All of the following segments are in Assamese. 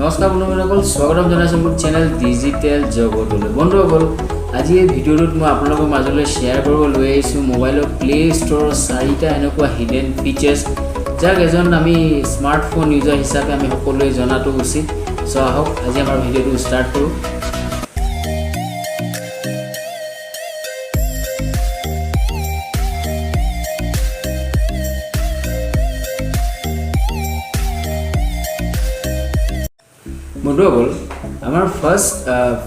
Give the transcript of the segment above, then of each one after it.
নমস্কাৰ বন্ধুসকল, স্বাগতম জনাইছোঁ মোৰ চেনেল ডিজিটেল জগতলৈ। বন্ধুসকল, আজি এই ভিডিঅ'টোত মই আপোনালোকৰ মাজলৈ শ্বেয়াৰ কৰিব লৈ আহিছোঁ মোবাইলৰ প্লে ষ্ট'ৰৰ 4টা এনেকুৱা হিডেন ফিচাৰ্ছ, যাক এজন আমি স্মাৰ্টফোন ইউজাৰ হিচাপে আমি সকলোৱে জনাটো উচিত। চ' আহক আজি আমাৰ ভিডিঅ'টো ষ্টাৰ্ট কৰোঁ। বন্ধুসকল, আমাৰ ফাৰ্ষ্ট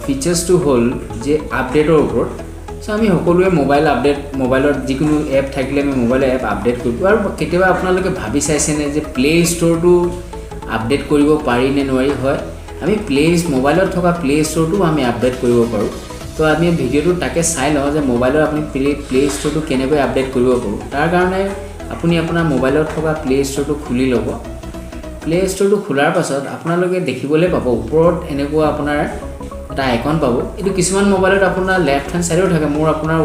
ফিচাৰ্ছটো হ'ল যে আপডেটৰ ওপৰত। চ' আমি সকলোৱে মোবাইলত যিকোনো এপ থাকিলে আমি মোবাইলৰ এপ আপডেট কৰিব আৰু কেতিয়াবা আপোনালোকে ভাবি চাইছেনে যে প্লে ষ্ট'ৰটো আপডেট কৰিব পাৰি নে নোৱাৰি। হয়, আমি মোবাইলত থকা প্লে ষ্ট'ৰটো আমি আপডেট কৰিব পাৰোঁ। তো আমি ভিডিঅ'টো তাকে চাই লওঁ যে মোবাইলত আপুনি প্লে ষ্ট'ৰটো কেনেকৈ আপডেট কৰিব পাৰোঁ। তাৰ কাৰণে আপুনি আপোনাৰ মোবাইলত থকা প্লে ষ্ট'ৰটো খুলি ল'ব। প্লে ষ্ট'ৰটো খোলাৰ পাছত আপোনালোকে দেখিবলৈ পাব ওপৰত এনেকুৱা আপোনাৰ এটা আইকন পাব। এইটো কিছুমান মোবাইলত আপোনাৰ লেফ্ট হেণ্ড ছাইডত থাকে, মোৰ আপোনাৰ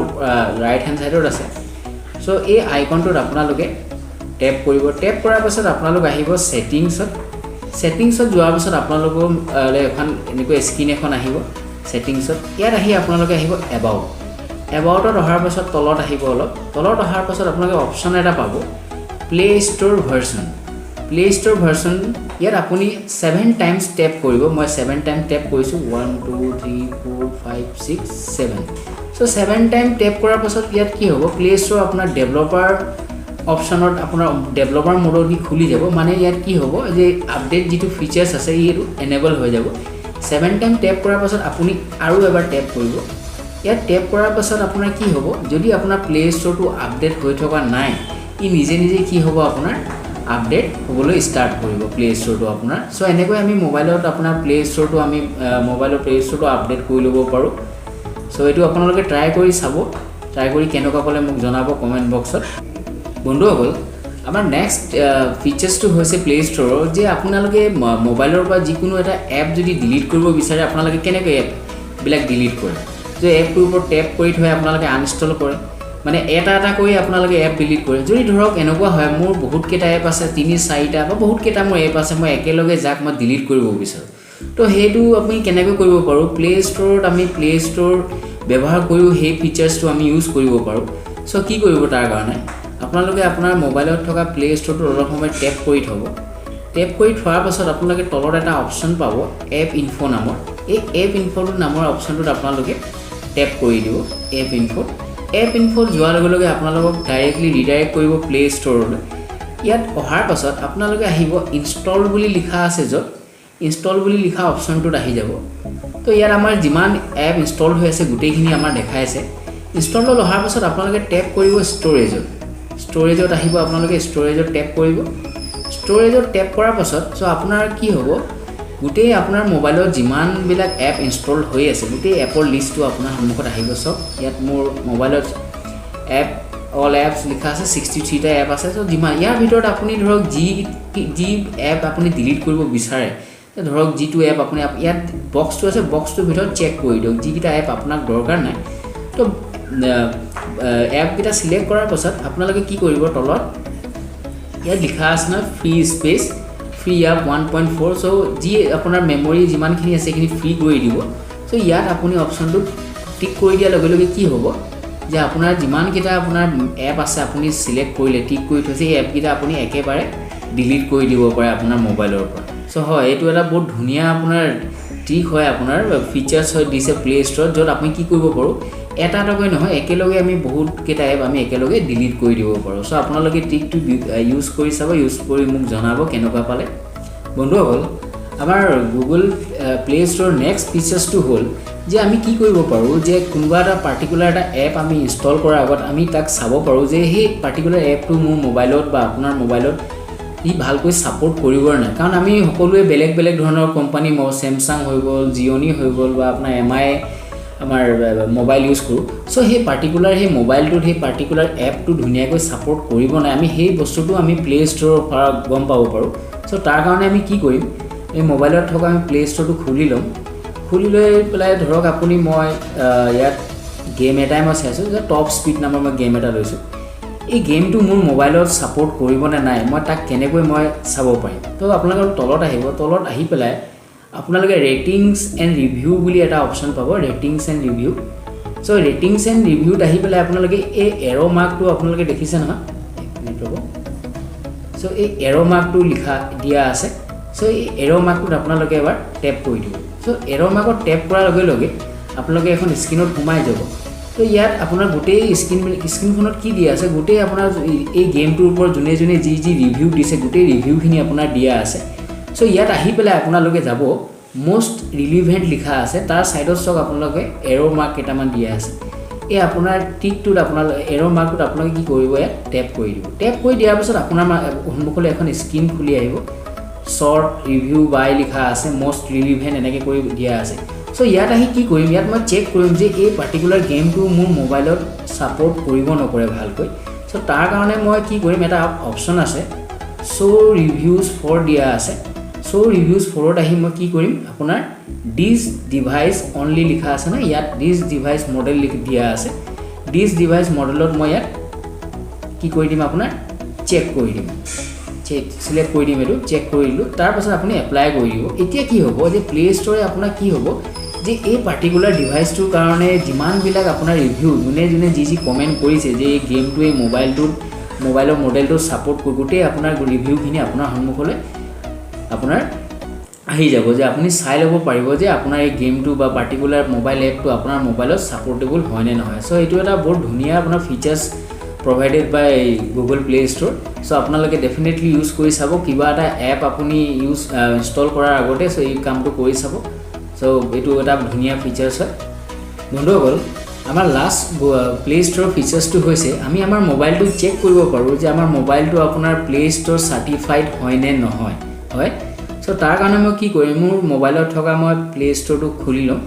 ৰাইট হেণ্ড ছাইডত আছে। চ' এই আইকনটোত আপোনালোকে টেপ কৰিব। টেপ কৰাৰ পাছত আপোনালোক আহিব ছেটিংছত যোৱাৰ পাছত আপোনালোকৰ এখন এনেকুৱা স্ক্ৰীণ এখন আহিব ছেটিংছত। ইয়াত আহি আপোনালোকে আহিব এবাউটত অহাৰ পাছত তলত আহিব তলত অহাৰ পাছত আপোনালোকে অপশ্যন এটা পাব প্লে ষ্ট'ৰ ভাৰ্চন। ইয়াত আপুনি 7 টাইমছ টেপ কৰিব। মই 7 টাইম টেপ কৰিছোঁ, 1 2 3 4 5 6 7। চ' 7 টাইম টেপ কৰাৰ পাছত ইয়াত কি হ'ব, প্লে ষ্ট'ৰ আপোনাৰ ডেভেলপাৰ অপশ্যনত আপোনাৰ ডেভেলপাৰ মোডত দি খুলি যাব। মানে ইয়াত কি হ'ব যে আপডেট যিটো ফিচাৰ্ছ আছে এইটো এনেবল হৈ যাব। 7 টাইম টেপ কৰাৰ পাছত আপুনি আৰু এবাৰ টেপ কৰিব। ইয়াত টেপ কৰাৰ পাছত আপোনাৰ কি হ'ব, যদি আপোনাৰ প্লে ষ্ট'ৰটো আপডেট হৈ থকা নাই, ই নিজে কি হ'ব আপোনাৰ আপডেট হ'বলৈ ষ্টাৰ্ট কৰিব প্লে ষ্ট'ৰটো আপোনাৰ। চ' এনেকৈ আমি মোবাইলত আপোনাৰ মোবাইলৰ প্লে ষ্ট'ৰটো আপডেট কৰি ল'ব পাৰোঁ। চ' এইটো আপোনালোকে ট্ৰাই কৰি চাব। ট্ৰাই কৰি কেনেকুৱা পালে মোক জনাব কমেণ্ট বক্সত। বন্ধুসকল, আমাৰ নেক্সট ফিচাৰ্ছটো হৈছে প্লে ষ্ট'ৰৰ যে আপোনালোকে মোবাইলৰ পৰা যিকোনো এটা এপ যদি ডিলিট কৰিব বিচাৰে, আপোনালোকে কেনেকৈ এপবিলাক ডিলিট কৰে। যে এপটোৰ ওপৰত টেপ কৰি থৈ আপোনালোকে আনইনষ্টল কৰে, মানে এটা কৰি আপোনালোকে এপ ডিলিট কৰে। যদি ধৰক এনেকুৱা হয় মোৰ বহুতকেইটা এপ আছে, 3-4টা বা বহুতকেইটা মোৰ এপ আছে, মই একেলগে যাক মই ডিলিট কৰিব বিচাৰোঁ। তো সেইটো আমি কেনেকৈ কৰিব পাৰোঁ, প্লে ষ্ট'ৰত আমি প্লে ষ্ট'ৰ ব্যৱহাৰ কৰিও সেই ফিচাৰ্ছটো আমি ইউজ কৰিব পাৰোঁ। চ' কি কৰিব, তাৰ কাৰণে আপোনালোকে আপোনাৰ মোবাইলত থকা প্লে ষ্ট'ৰটো অলপ সময় টেপ কৰি থ'ব। টেপ কৰি থোৱাৰ পাছত আপোনালোকে তলত এটা অপশ্যন পাব এপ ইনফো নামৰ। এই এপ ইনফোটো নামৰ অপশ্যনটোত আপোনালোকে টেপ কৰি দিব। এপ ইনফোত যোৱাৰ লগে লগে আপোনালোকক ডাইৰেক্টলি ৰিডাইৰেক্ট কৰিব প্লে ষ্ট'ৰলৈ। ইয়াত অহাৰ পাছত আপোনালোকে আহিব ইনষ্টল বুলি লিখা আছে, য'ত ইনষ্টল বুলি লিখা অপশ্যনটোত আহি যাব। তো ইয়াত আমাৰ যিমান এপ ইনষ্টল হৈ আছে গোটেইখিনি আমাৰ দেখাইছে। ইনষ্টলত অহাৰ পাছত আপোনালোকে টেপ কৰিব ষ্ট'ৰেজত আহিব। আপোনালোকে ষ্ট'ৰেজত টেপ কৰিব। ষ্ট'ৰেজত টেপ কৰাৰ পাছত আপোনাৰ কি হ'ব, গোটেই আপোনাৰ মোবাইলত যিমানবিলাক এপ ইনষ্টল হৈ আছে গোটেই এপৰ লিষ্টটো আপোনাৰ সন্মুখত আহিব। চব ইয়াত মোৰ মোবাইলত অল এপছ লিখা আছে, 63টা এপ আছে। চ' ইয়াৰ ভিতৰত আপুনি ধৰক যি এপ আপুনি ডিলিট কৰিব বিচাৰে, ধৰক যিটো এপ আপুনি ইয়াত বক্সটো আছে, বক্সটোৰ ভিতৰত চেক কৰি দিয়ক যিকেইটা এপ আপোনাক দৰকাৰ নাই। তো এপকেইটা ছিলেক্ট কৰাৰ পাছত আপোনালোকে কি কৰিব, তলত ইয়াত লিখা আছে নহয় ফ্ৰী এপ 1.4। চ' যি আপোনাৰ মেমৰি যিমানখিনি আছে সেইখিনি ফ্ৰী কৰি দিব। চ' ইয়াত আপুনি অপশ্যনটো টিক কৰি দিয়াৰ লগে লগে কি হ'ব যে আপোনাৰ যিমানকেইটা আপোনাৰ এপ আছে আপুনি ছিলেক্ট কৰিলে, টিক কৰি থৈছে, এই এপকেইটা আপুনি একেবাৰে ডিলিট কৰি দিব পাৰে আপোনাৰ মোবাইলৰ পৰা। চ' হয়, এইটো এটা বহুত ধুনীয়া আপোনাৰ ট্ৰিক হয়, আপোনাৰ ফিচাৰ্ছ হয় দিছে প্লে ষ্ট'ৰত, য'ত আপুনি কি কৰিব পাৰোঁ, এটাকৈ নহয় একেলগে আমি বহুতকেইটা এপ আমি একেলগে ডিলিট কৰি দিব পাৰোঁ। চ' আপোনালোকে ট্ৰিকটো ইউজ কৰি চাব, ইউজ কৰি মোক জনাব কেনেকুৱা পালে। বন্ধুসকল, আমাৰ গুগল প্লে ষ্ট'ৰৰ নেক্সট ফিচাৰ্ছটো হ'ল যে আমি কি কৰিব পাৰোঁ যে কোনোবা এটা পাৰ্টিকুলাৰ এটা এপ আমি ইনষ্টল কৰাৰ আগত আমি তাক চাব পাৰোঁ যে সেই পাৰ্টিকুলাৰ এপটো মোৰ মোবাইলত বা আপোনাৰ মোবাইলত ই ভালকৈ ছাপোৰ্ট কৰিব নাই। কাৰণ আমি সকলোৱে বেলেগ ধৰণৰ কোম্পানী, চেমচাং হৈ গ'ল, জিঅ'নি হৈ গ'ল বা আপোনাৰ MI আমাৰ মোবাইল ইউজ কৰোঁ। চ' সেই মোবাইলটোত সেই পাৰ্টিকুলাৰ এপটো ধুনীয়াকৈ ছাপোৰ্ট কৰিব নাই, আমি সেই বস্তুটো আমি প্লে ষ্ট'ৰৰ পৰা গম পাব পাৰোঁ। চ' তাৰ কাৰণে আমি কি কৰিম, এই মোবাইলত থকা আমি প্লে ষ্ট'ৰটো খুলি ল'ম। খুলি লৈ পেলাই ধৰক মই ইয়াত গেম এটাই মই চাইছোঁ যে টপ স্পীড নামৰ মই গেম এটা লৈছোঁ। এই গেমটো মোৰ মোবাইলত ছাপোৰ্ট কৰিব নে নাই, মই তাক কেনেকৈ মই চাব পাৰিম। তো আপোনালোকৰ তলত আহিব, তলত আহি পেলাই আপোনালোকে ৰেটিংছ এণ্ড ৰিভিউ বুলি এটা অপশ্যন পাব, ৰেটিংছ এণ্ড ৰিভিউ। চ' ৰেটিংছ এণ্ড ৰিভিউত আহি পেলাই আপোনালোকে এই এৰ' মাৰ্কটো আপোনালোকে দেখিছে নহয়, এক মিনিট ৰ'ব। চ' এই এৰ' মাৰ্কটো লিখা দিয়া আছে। চ' এই এৰ' মাৰ্কটোত আপোনালোকে এবাৰ টেপ কৰি দিব। চ' এৰ' মাৰ্কত টেপ কৰাৰ লগে লগে আপোনালোকে এখন স্ক্ৰীনত সোমাই যাব। তো ইয়াত আপোনাৰ গোটেই স্ক্ৰীনখনত কি দিয়া আছে, গোটেই আপোনাৰ এই গেমটোৰ ওপৰত যোনে যোনে যি যি ৰিভিউ দিছে গোটেই ৰিভিউখিনি আপোনাৰ দিয়া আছে। চ' ইয়াত আহি পেলাই আপোনালোকে যাব, মষ্ট ৰিলিভেণ্ট লিখা আছে, তাৰ ছাইডত চাওক আপোনালোকে এৰ' মাৰ্ক কেইটামান দিয়া আছে। এই আপোনাৰ টিকটোত আপোনালোকে এৰ' মাৰ্কটোত আপোনালোকে কি কৰিব, ইয়াত টেপ কৰি দিব। টেপ কৰি দিয়াৰ পিছত আপোনাৰ সন্মুখলৈ এখন স্ক্ৰীন খুলি আহিব, শ্বৰ্ট ৰিভিউ বাই লিখা আছে, মষ্ট ৰিলিভেণ্ট এনেকৈ কৰি দিয়া আছে। চ' ইয়াত আহি কি কৰিম, ইয়াত মই চেক কৰিম যে এই পাৰ্টিকুলাৰ গেমটো মোৰ মোবাইলত ছাপৰ্ট কৰিব নকৰে ভালকৈ। চ' তাৰ কাৰণে মই কি কৰিম, এটা অপশ্যন আছে শ্ব' ৰিভিউজ ফৰ দিয়া আছে। শ্ব' ৰিভিউজ ফৰত আহি মই কি কৰিম, আপোনাৰ দিছ ডিভাইচ অনলি লিখা আছে না, ইয়াত দিছ ডিভাইচ মডেল দিয়া আছে। দিছ ডিভাইচ মডেলত মই ইয়াত কি কৰি দিম, আপোনাৰ চেক কৰি দিম, চিলেক্ট কৰি দিম, এইটো চেক কৰি দিলোঁ। তাৰপাছত আপুনি এপ্লাই কৰি দিব। এতিয়া কি হ'ব যে প্লে ষ্ট'ৰে আপোনাৰ কি হ'ব যে এই পাৰ্টিকুলাৰ ডিভাইচটোৰ কাৰণে যিমানবিলাক আপোনাৰ ৰিভিউ যোনে যোনে যি যি কমেণ্ট কৰিছে যে এই গেমটোৱে মোবাইলৰ মডেলটোত ছাপৰ্ট কৰি, গোটেই আপোনাৰ ৰিভিউখিনি আপোনাৰ সন্মুখলৈ আপোনাৰ আহি যাব, যে আপুনি চাই ল'ব পাৰিব যে আপোনাৰ এই গেমটো বা পাৰ্টিকুলাৰ মোবাইল এপটো আপোনাৰ মোবাইলত ছাপৰ্টেবল হয়নে নহয়। চ' এইটো এটা বহুত ধুনীয়া আপোনাৰ ফিচাৰ্ছ প্ৰভাইডেড বাই গুগল প্লে ষ্ট'ৰ। চ' আপোনালোকে ডেফিনেটলি ইউজ কৰি চাব, কিবা এটা এপ আপুনি ইনষ্টল কৰাৰ আগতে চ' এই কামটো কৰি চাব। চ' এইটো এটা ধুনীয়া ফিচাৰ্ছ হয়। বন্ধুসকল, আমাৰ লাষ্ট প্লে ষ্ট'ৰ ফিচাৰ্ছটো হৈছে আমি আমাৰ মোবাইলটো চেক কৰিব পাৰোঁ যে আমাৰ মোবাইলটো আপোনাৰ প্লে ষ্ট'ৰ চাৰ্টিফাইড হয় নে নহয়, হয়। চ' তাৰ কাৰণে মই কি কৰিম, মোৰ মোবাইলত থকা মই প্লে ষ্ট'ৰটো খুলি ল'ম।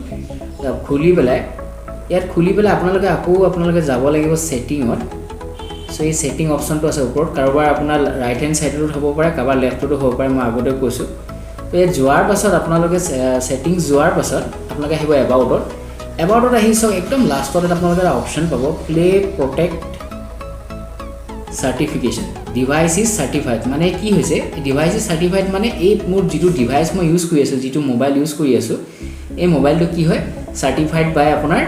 খুলি পেলাই আপোনালোকে আপোনালোকে যাব লাগিব ছেটিঙত। চ' এই ছেটিং অপশ্যনটো আছে ওপৰত, কাৰোবাৰ আপোনাৰ ৰাইট হেণ্ড ছাইডতো হ'ব পাৰে, কাৰোবাৰ লেফ্টতো হ'ব পাৰে, মই আগতে কৈছোঁ। তো ইয়াত যোৱাৰ পাছত আপোনালোকে ছেটিংছ যোৱাৰ পাছত আপোনালোকে আহিব এবাউটত আহি চাওক, একদম লাষ্টত আপোনালোকে এটা অপশ্যন পাব, play protect certification device is certified. মানে কি হৈছে, ডিভাইচ ইজ চাৰ্টিফাইড মানে এই মোৰ যিটো ডিভাইচ মই ইউজ কৰি আছোঁ, যিটো মোবাইল ইউজ কৰি আছোঁ, এই মোবাইলটো কি হয়, চাৰ্টিফাইড বাই আপোনাৰ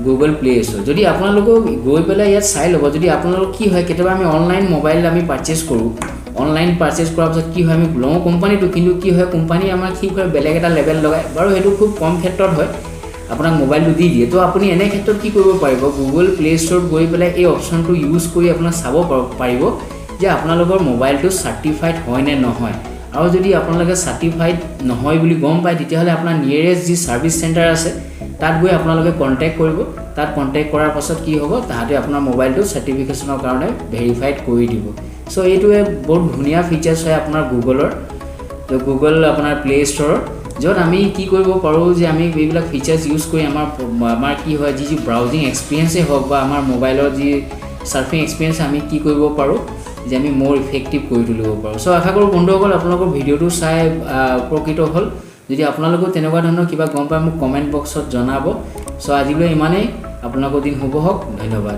গুগল প্লে ষ্ট'ৰ। যদি আপোনালোকেও গৈ পেলাই ইয়াত চাই ল'ব, যদি আপোনালোকৰ কি হয়, কেতিয়াবা আমি অনলাইন মোবাইল আমি পাৰ্চেছ কৰোঁ, অনলাইন পাৰ্চেছ কৰাৰ পিছত কি হয়, আমি লওঁ কোম্পানীটো, কিন্তু কি হয় কোম্পানী আমাৰ কি কৰে বেলেগ এটা লেবেল লগায়। বাৰু সেইটো খুব কম ক্ষেত্ৰত হয়, আপোনাক মোবাইলটো দি দিয়ে। তো আপুনি এনে ক্ষেত্ৰত কি কৰিব পাৰিব, গুগল প্লে ষ্ট'ৰত গৈ পেলাই এই অপশ্যনটো ইউজ কৰি আপোনাক চাব পাৰিব যে আপোনালোকৰ মোবাইলটো চাৰ্টিফাইড হয় নে নহয়। আৰু যদি আপোনালোকে চাৰ্টিফাইড নহয় বুলি গম পায়, তেতিয়াহ'লে আপোনাৰ নিয়েৰেষ্ট যি ছাৰ্ভিচ চেণ্টাৰ আছে তাত গৈ আপোনালোকে কণ্টেক্ট কৰিব। তাত কণ্টেক্ট কৰাৰ পাছত কি হ'ব, তাহাঁতে আপোনাৰ মোবাইলটো চাৰ্টিফিকেশ্যনৰ কাৰণে ভেৰিফাইড কৰি দিব। চ' এইটোৱে বহুত ধুনীয়া ফিচাৰ্ছ হয় আপোনাৰ গুগলৰ, তো গুগল আপোনাৰ প্লে ষ্ট'ৰৰ, য'ত আমি কি কৰিব পাৰোঁ যে আমি এইবিলাক ফিচাৰ্ছ ইউজ কৰি আমাৰ কি হয়, যি ব্ৰাউজিং এক্সপিৰিয়েঞ্চেই হওক বা আমাৰ মোবাইলৰ যি ছাৰ্ফিং এক্সপিৰিয়েঞ্চ আমি কি কৰিব পাৰোঁ যে আমি মোৰ ইফেক্টিভ কৰি তুলিব পাৰোঁ। চ' আশা কৰোঁ বন্ধুসকল আপোনালোকৰ ভিডিঅ'টো চাই উপকৃত হ'ল। যদি আপোনালোকেও তেনেকুৱা ধৰণৰ কিবা গম পায় মোক কমেণ্ট বক্সত জনাব। চ' আজিলৈ ইমানেই, আপোনালোকৰ দিন শুভ হওক, ধন্যবাদ।